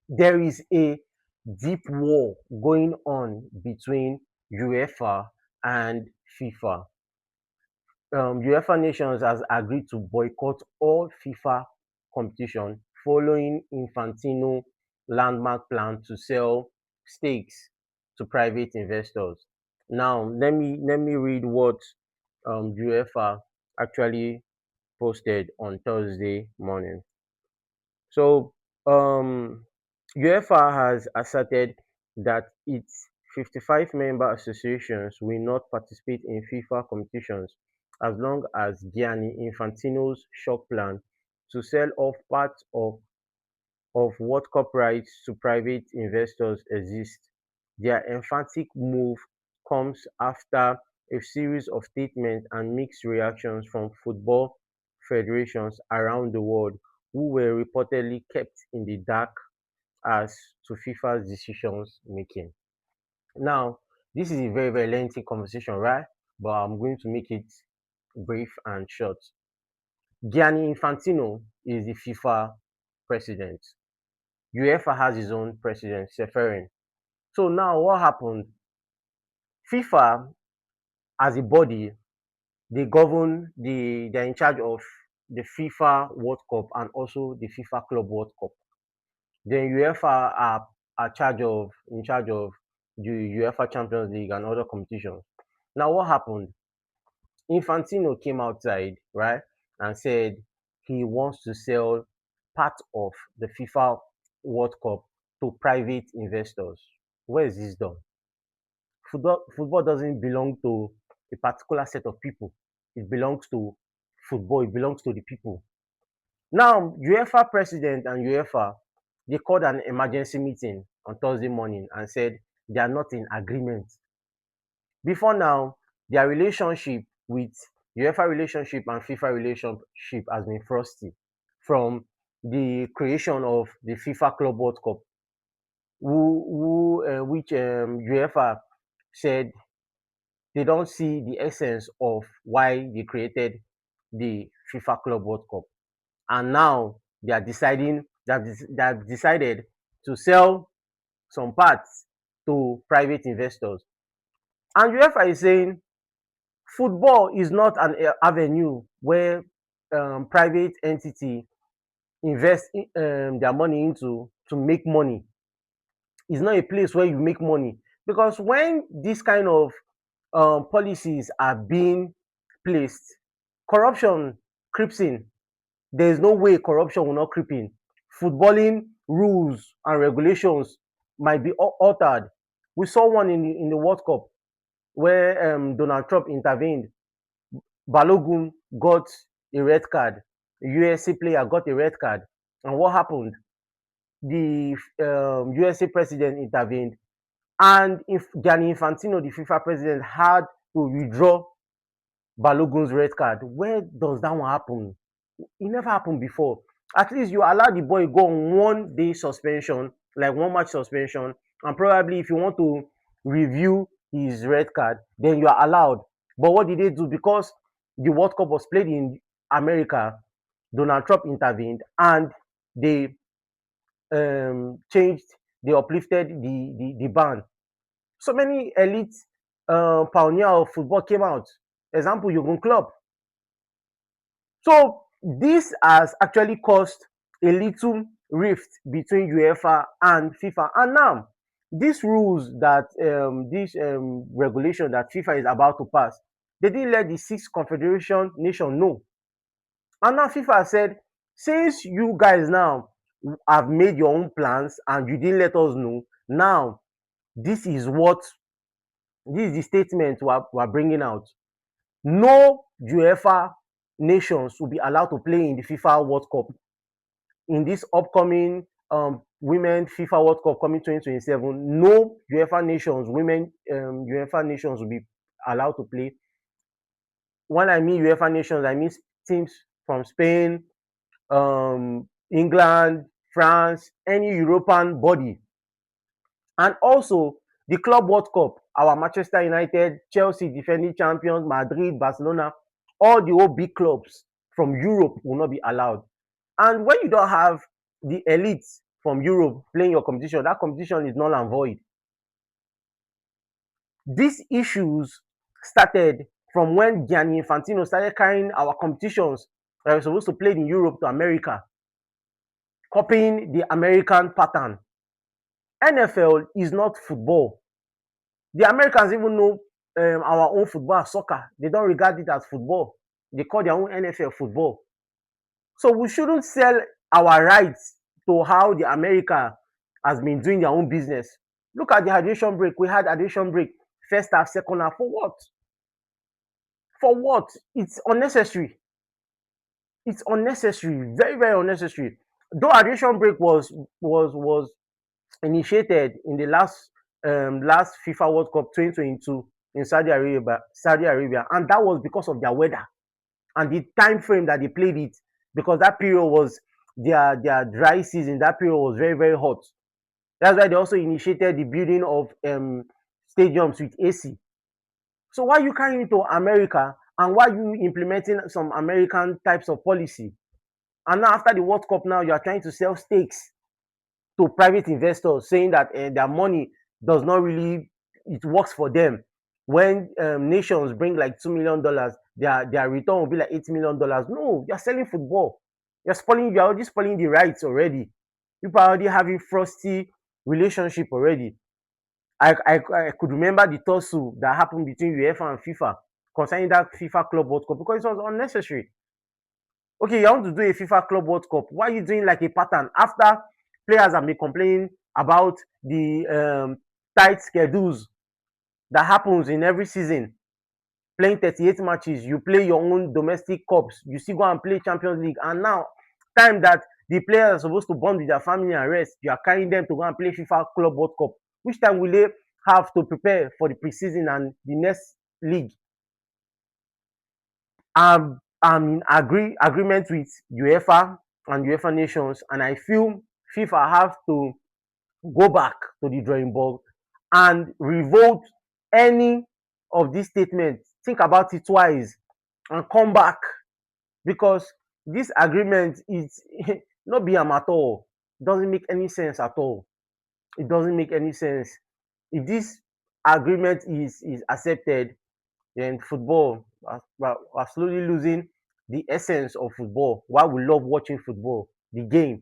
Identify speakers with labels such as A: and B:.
A: there is a deep war going on between UEFA and FIFA. UEFA nations has agreed to boycott all FIFA competition following Infantino landmark plan to sell stakes to private investors. Now, let me read what UEFA actually posted on Thursday morning. So, UEFA has asserted that its 55 member associations will not participate in FIFA competitions as long as Gianni Infantino's shock plan to sell off parts of World Cup rights to private investors exists. Their emphatic move comes after a series of statements and mixed reactions from football federations around the world who were reportedly kept in the dark as to FIFA's decisions making. Now, this is a very, very lengthy conversation, right? But I'm going to make it brief and short. Gianni Infantino is the FIFA president. UEFA has its own president, Seferin. So now what happened? FIFA as a body, they govern they're in charge of the FIFA World Cup and also the FIFA Club World Cup. Then UEFA are in charge of the UEFA Champions League and other competitions. Now what happened? Infantino came outside, right, and said he wants to sell part of the FIFA World Cup to private investors. Where is this done? Football doesn't belong to a particular set of people. It belongs to football. It belongs to the people. Now, UEFA president and UEFA, they called an emergency meeting on Thursday morning and said they are not in agreement. Before now, their relationship with UEFA relationship and FIFA relationship has been frosty from the creation of the FIFA Club World Cup, which UEFA said they don't see the essence of why they created the FIFA Club World Cup. And now they have decided to sell some parts to private investors. And UEFA is saying football is not an avenue where private entity invest their money into to make money. It's not a place where you make money because when this kind of policies are being placed, corruption creeps in. There is no way corruption will not creep in. Footballing rules and regulations might be altered. We saw one in the World Cup where Donald Trump intervened. Balogun got a red card. A USA player got a red card. And what happened? The USA president intervened, and if Gianni Infantino, the FIFA president, had to withdraw Balogun's red card. Where does that one happen? It never happened before. At least you allow the boy go on 1 day suspension, like 1 match suspension, and probably if you want to review his red card, then you are allowed. But what did they do? Because the World Cup was played in America, Donald Trump intervened and they changed, they uplifted the ban. So many elite pioneer of football came out. Example, Jurgen Klopp. So this has actually caused a little rift between UEFA and FIFA. And now, these rules that this regulation that FIFA is about to pass, they didn't let the six confederation nation know. And now FIFA said, since you guys now have made your own plans and you didn't let us know, now this is the statement we're bringing out. No UEFA nations will be allowed to play in the FIFA World Cup in this upcoming Women FIFA World Cup coming 2027. No UEFA nations will be allowed to play. When I mean UEFA nations, I mean teams from Spain, England, France, any European body. And also the Club World Cup, our Manchester United, Chelsea, defending champions, Madrid, Barcelona, all the old big clubs from Europe will not be allowed. And when you don't have the elites from Europe playing your competition, that competition is null and void. These issues started from when Gianni Infantino started carrying our competitions that were supposed to play in Europe to America, copying the American pattern. NFL is not football. The Americans even know our own football as soccer. They don't regard it as football. They call their own NFL football. So we shouldn't sell our rights to how the America has been doing their own business. Look at the hydration break. We had hydration break first half, second half. For what? For what? It's unnecessary. It's unnecessary. Very, very unnecessary. Though hydration break was initiated in the last FIFA World Cup 2022 in Saudi Arabia, and that was because of their weather and the time frame that they played it, because that period was their dry season. That period was very, very hot. That's why they also initiated the building of stadiums with AC. So why are you carrying it to America, and why are you implementing some American types of policy? And now after the World Cup, now you are trying to sell stakes to private investors, saying that their money does not really, it works for them. When nations bring like $2 million, their return will be like $8 million. No, you're selling football. You're already spoiling the rights already. People are already having frosty relationship already. I could remember the tussle that happened between UEFA and FIFA concerning that FIFA Club World Cup, because it was unnecessary. Okay, you want to do a FIFA Club World Cup. Why are you doing like a pattern after players have been complaining about the tight schedules that happens in every season? Playing 38 matches, you play your own domestic cups, you still go and play Champions League, and now time that the players are supposed to bond with their family and rest, you are carrying them to go and play FIFA Club World Cup. Which time will they have to prepare for the preseason and the next league? I'm in agreement with UEFA and UEFA nations, and I feel FIFA have to go back to the drawing board and revoke any of these statements. Think about it twice and come back, because this agreement is not be am at all. It doesn't make any sense at all. It doesn't make any sense. If this agreement is accepted, then football are slowly losing the essence of football. Why we love watching football, the game.